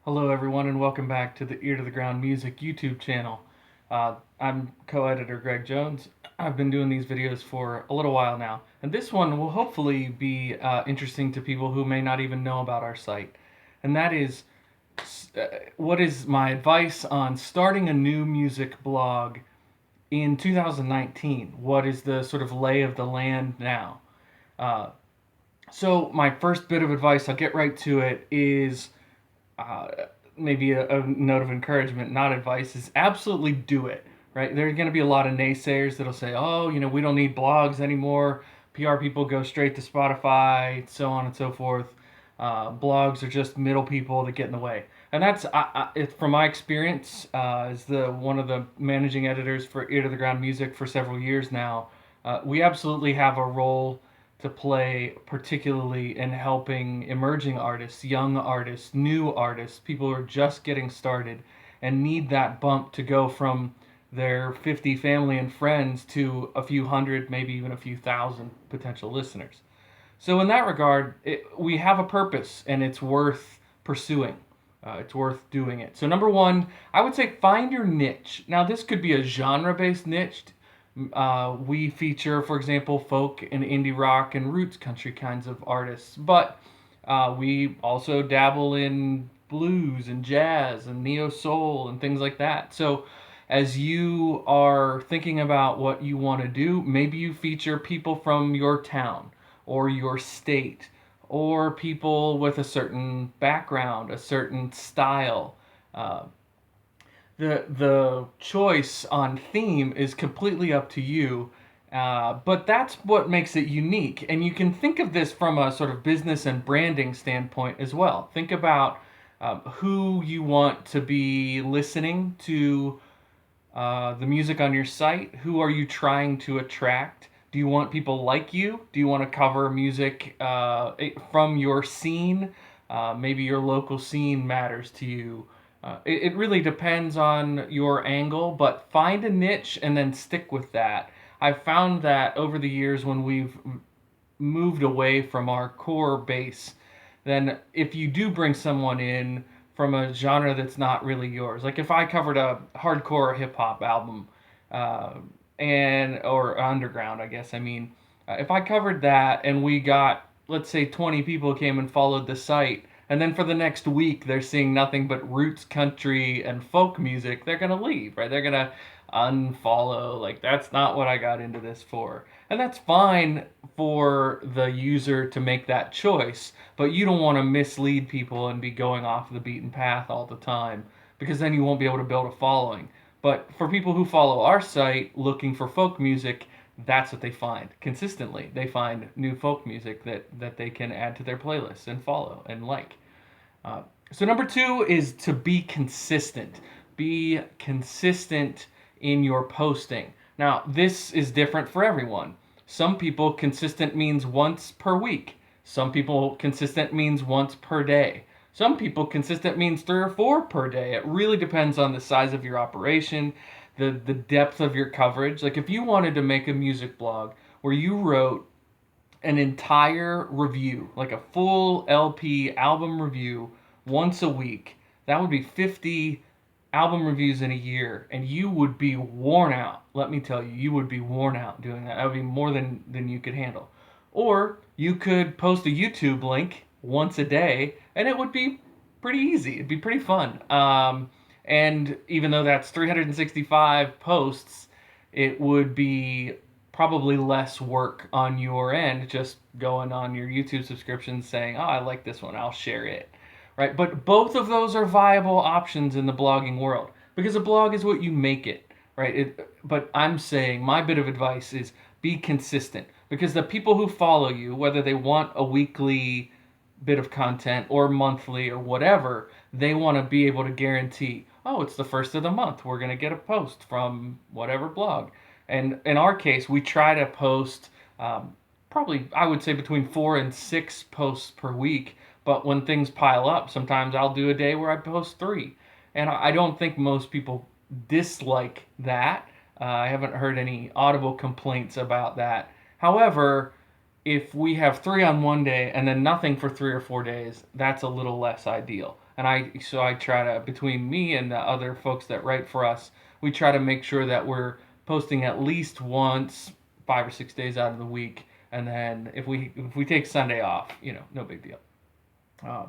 Hello, everyone, and welcome back to the Ear to the Ground Music YouTube channel. I'm co-editor Greg Jones. I've been doing these videos for a little while now, and this one will hopefully be interesting to people who may not even know about our site. And that is, what is my advice on starting a new music blog in 2019? What is the sort of lay of the land now? Uh, so my first bit of advice, I'll get right to it, is uh, maybe a note of encouragement, not advice, is absolutely do it. Right? There are going to be a lot of naysayers that'll say, "Oh, we don't need blogs anymore. PR people go straight to Spotify, so on and so forth. Blogs are just middle people that get in the way." And that's, from my experience, as the one of the managing editors for Ear to the Ground Music for several years now. We absolutely have a role to play, particularly in helping emerging artists, young artists, new artists, people who are just getting started and need that bump to go from their 50 family and friends to a few hundred, maybe even a few thousand potential listeners. So, in that regard, we have a purpose and it's worth pursuing. It's worth doing it. So, number one, I would say find your niche. Now, this could be a genre based niche. We feature, for example, folk and indie rock and roots country kinds of artists, but we also dabble in blues and jazz and neo soul and things like that. So, as you are thinking about what you want to do, maybe you feature people from your town or your state or people with a certain background, a certain style. Uh, the choice on theme is completely up to you. But that's what makes it unique. And you can think of this from a sort of business and branding standpoint as well. Think about who you want to be listening to the music on your site. Who are you trying to attract? Do you want people like you? Do you want to cover music from your scene? Maybe your local scene matters to you. It really depends on your angle, but find a niche and then stick with that. I've found that over the years when we've moved away from our core base, then if you do bring someone in from a genre that's not really yours, like if I covered a hardcore hip hop album, uh, and or underground, I guess I mean, if I covered that and we got, let's say, 20 people came and followed the site, and then for the next week they're seeing nothing but roots country and folk music, they're gonna leave, right? They're gonna unfollow. Like, that's not what I got into this for. And that's fine for the user to make that choice, but you don't want to mislead people and be going off the beaten path all the time, because then you won't be able to build a following. But for people who follow our site looking for folk music, that's what they find consistently. They find new folk music that they can add to their playlists and follow and like. Uh, so number two is to be consistent. Be consistent in your posting. Now, this is different for everyone. Some people consistent means once per week. Some people consistent means once per day. Some people consistent means three or four per day. It really depends on the size of your operation, the depth of your coverage. Like if you wanted to make a music blog where you wrote an entire review, like a full LP album review once a week, that would be 50 album reviews in a year, and you would be worn out. Let me tell you, you would be worn out doing that. That would be more than you could handle. Or you could post a YouTube link once a day, and it would be pretty easy. It'd be pretty fun. And even though that's 365 posts, it would be probably less work on your end, just going on your YouTube subscription saying, "Oh, I like this one, I'll share it." Right? But both of those are viable options in the blogging world, because a blog is what you make it, right? But I'm saying my bit of advice is be consistent, because the people who follow you, whether they want a weekly bit of content or monthly or whatever, they want to be able to guarantee, oh, it's the first of the month, we're going to get a post from whatever blog. And in our case, we try to post probably, I would say, between 4 and 6 posts per week. But when things pile up, sometimes I'll do a day where I post 3. And I don't think most people dislike that. I haven't heard any audible complaints about that. However, if we have 3 on one day and then nothing for 3 or 4 days, that's a little less ideal. And I try to, between me and the other folks that write for us, we try to make sure that we're posting at least once 5 or 6 days out of the week. And then if we take Sunday off, no big deal. Uh,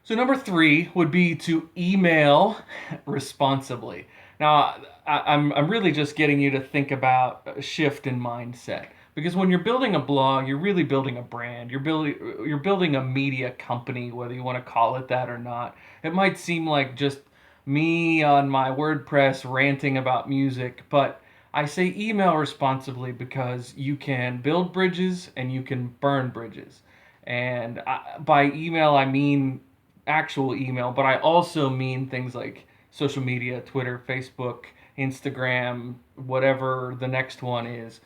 so number 3 would be to email responsibly. Now, I'm really just getting you to think about a shift in mindset, because when you're building a blog, you're really building a brand. You're building a media company, whether you want to call it that or not. It might seem like just me on my WordPress ranting about music, but I say email responsibly because you can build bridges and you can burn bridges. And by email, I mean actual email, but I also mean things like social media, Twitter, Facebook, Instagram, whatever the next one is.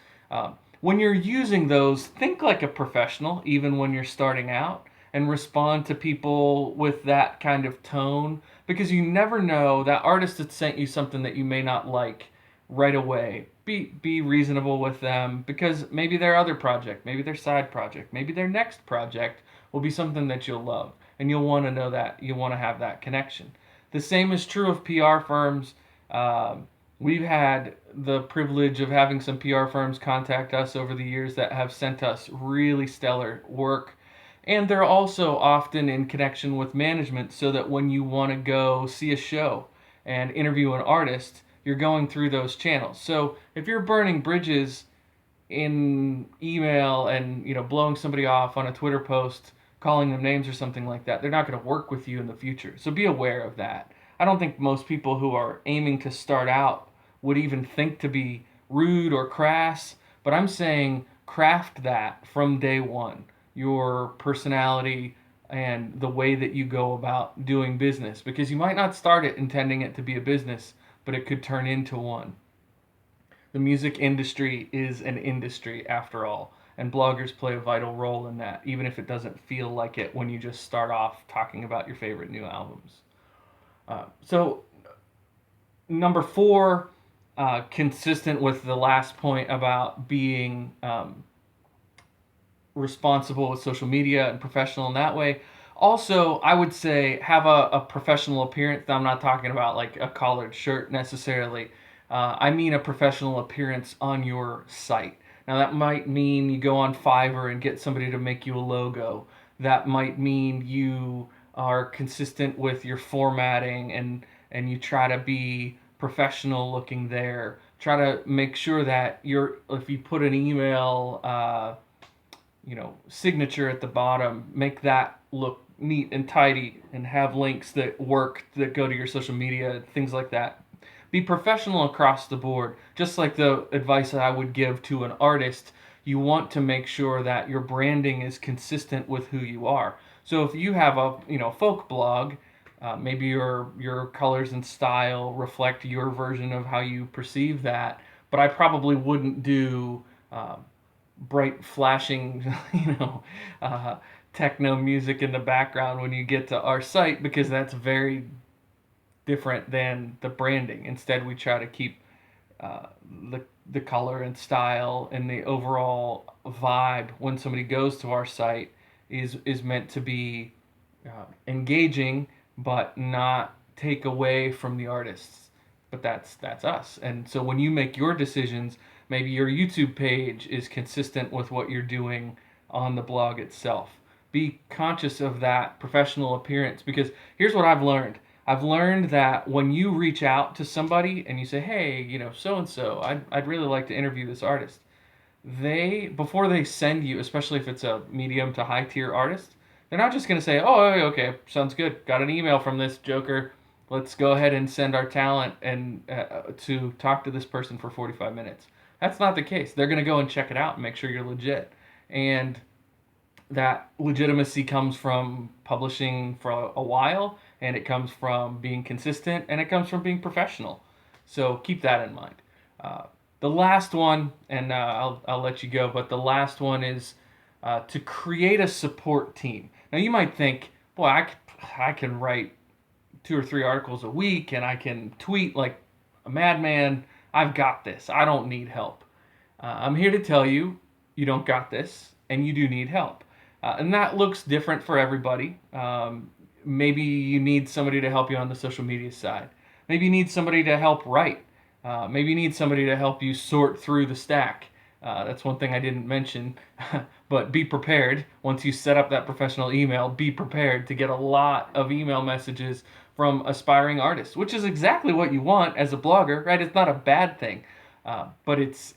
When you're using those, think like a professional, even when you're starting out, and respond to people with that kind of tone, because you never know, that artist that sent you something that you may not like right away. Be reasonable with them, because maybe their other project, maybe their side project, maybe their next project will be something that you'll love, and you'll want to know that, you want to have that connection. The same is true of PR firms. We've had the privilege of having some PR firms contact us over the years that have sent us really stellar work. And they're also often in connection with management, so that when you want to go see a show and interview an artist, you're going through those channels. So if you're burning bridges in email and blowing somebody off on a Twitter post, calling them names or something like that, they're not going to work with you in the future. So be aware of that. I don't think most people who are aiming to start out would even think to be rude or crass, but I'm saying craft that from day one. Your personality and the way that you go about doing business, because you might not start it intending it to be a business, but it could turn into one. The music industry is an industry after all, and bloggers play a vital role in that, even if it doesn't feel like it when you just start off talking about your favorite new albums. So, number 4, consistent with the last point about being responsible with social media and professional in that way. Also, I would say have a professional appearance. I'm not talking about like a collared shirt necessarily. I mean a professional appearance on your site. Now, that might mean you go on Fiverr and get somebody to make you a logo. That might mean you are consistent with your formatting, and you try to be professional looking there. Try to make sure that if you put an email signature at the bottom, make that look neat and tidy, and have links that work, that go to your social media, things like that. Be professional across the board. Just like the advice that I would give to an artist, you want to make sure that your branding is consistent with who you are. So if you have a folk blog, maybe your colors and style reflect your version of how you perceive that. But I probably wouldn't do bright flashing, techno music in the background when you get to our site, because that's very different than the branding. Instead, we try to keep the color and style and the overall vibe when somebody goes to our site is meant to be engaging, but not take away from the artists. But that's us. And so when you make your decisions, maybe your YouTube page is consistent with what you're doing on the blog itself. Be conscious of that professional appearance, because here's what I've learned. I've learned that when you reach out to somebody and you say, hey, so and so, I'd really like to interview this artist. Before they send you, especially if it's a medium to high tier artist, they're not just going to say, oh, okay, sounds good. Got an email from this joker. Let's go ahead and send our talent and to talk to this person for 45 minutes. That's not the case. They're going to go and check it out and make sure you're legit. And that legitimacy comes from publishing for a while, and it comes from being consistent, and it comes from being professional. So keep that in mind. The last one, and I'll let you go, but the last one is to create a support team. Now, you might think, boy, I can write 2 or 3 articles a week, and I can tweet like a madman. I've got this. I don't need help. I'm here to tell you, you don't got this. and you do need help. And that looks different for everybody. Maybe you need somebody to help you on the social media side. Maybe you need somebody to help write. Maybe you need somebody to help you sort through the stack. That's one thing I didn't mention, but be prepared. Once you set up that professional email, be prepared to get a lot of email messages from aspiring artists, which is exactly what you want as a blogger, right? It's not a bad thing, but it's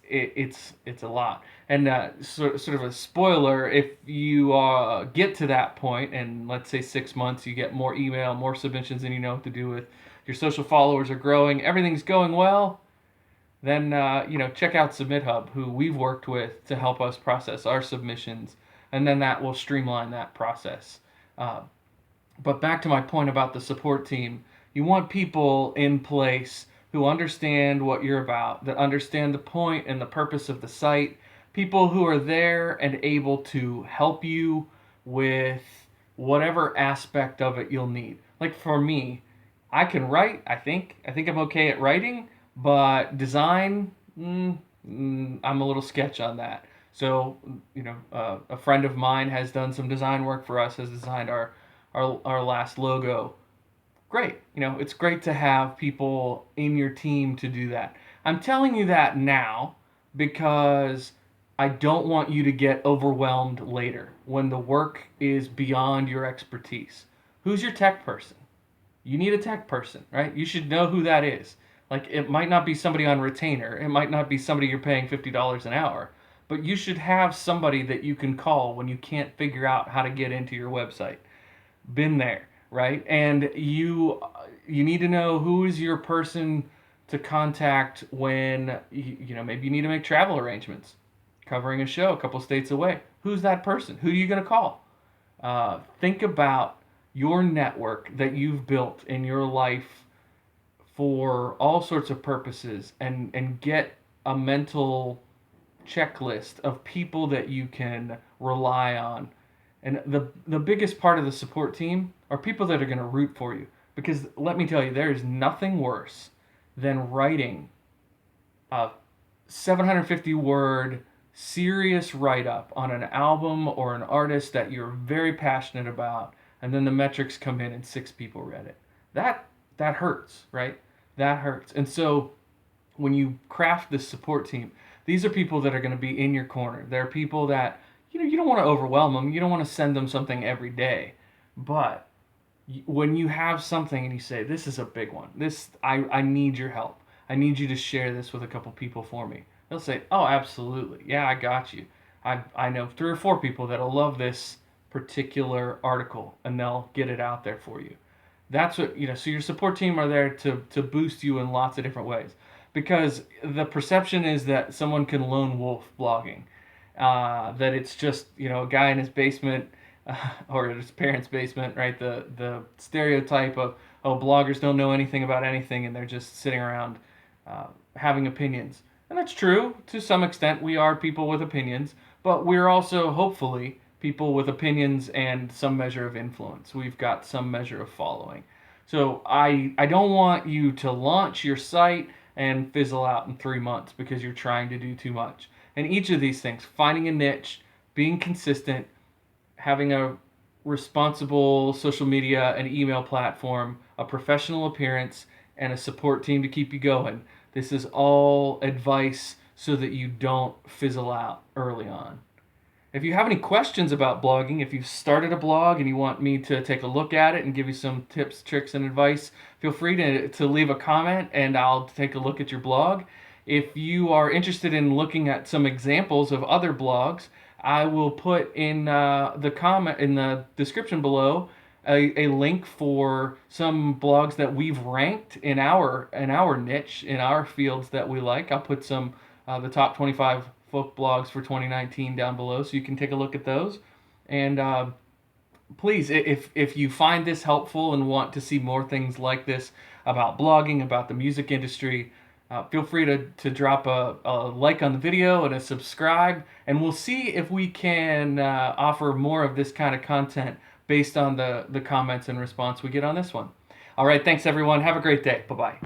a lot. And sort of a spoiler, if you get to that point, and let's say 6 months, you get more email, more submissions than you know what to do with, your social followers are growing, everything's going well, then check out SubmitHub, who we've worked with to help us process our submissions, and then that will streamline that process. But back to my point about the support team, you want people in place who understand what you're about, that understand the point and the purpose of the site, people who are there and able to help you with whatever aspect of it you'll need. Like for me, I can write, I think. I think I'm okay at writing, but design, I'm a little sketch on that. So, a friend of mine has done some design work for us, has designed our last logo. Great. It's great to have people in your team to do that. I'm telling you that now because I don't want you to get overwhelmed later when the work is beyond your expertise. Who's your tech person? You need a tech person, right? You should know who that is. Like, it might not be somebody on retainer. It might not be somebody you're paying $50 an hour. But you should have somebody that you can call when you can't figure out how to get into your website. Been there, right? And you need to know who is your person to contact when maybe you need to make travel arrangements, covering a show a couple states away. Who's that person? Who are you going to call? Think about your network that you've built in your life for all sorts of purposes, and get a mental checklist of people that you can rely on. And the biggest part of the support team are people that are going to root for you. Because let me tell you, there is nothing worse than writing a 750 word serious write up on an album or an artist that you're very passionate about, and then the metrics come in and 6 people read it. That hurts, right? That hurts. And so when you craft this support team, these are people that are going to be in your corner. They're people that you don't want to overwhelm them. You don't want to send them something every day. But when you have something and you say, this is a big one, I need your help. I need you to share this with a couple people for me. They'll say, oh, absolutely. Yeah, I got you. I know 3 or 4 people that'll love this particular article, and they'll get it out there for you. That's what, so your support team are there to boost you in lots of different ways. Because the perception is that someone can lone wolf blogging. That it's just, a guy in his basement or his parents' basement, right? The stereotype of, oh, bloggers don't know anything about anything and they're just sitting around having opinions. And that's true. To some extent, we are people with opinions, but we're also, hopefully, people with opinions and some measure of influence. We've got some measure of following. So I don't want you to launch your site and fizzle out in 3 months because you're trying to do too much. And each of these things, finding a niche, being consistent, having a responsible social media and email platform, a professional appearance, and a support team to keep you going. This is all advice so that you don't fizzle out early on. If you have any questions about blogging, if you've started a blog and you want me to take a look at it and give you some tips, tricks, and advice, feel free to leave a comment and I'll take a look at your blog. If you are interested in looking at some examples of other blogs, I will put in the description below a link for some blogs that we've ranked in our niche, in our fields that we like. I'll put some the top 25 folk blogs for 2019 down below, so you can take a look at those. And please, if you find this helpful and want to see more things like this about blogging, about the music industry, feel free to drop a like on the video and a subscribe, and we'll see if we can offer more of this kind of content based on the comments and response we get on this one. All right, thanks everyone. Have a great day. Bye-bye.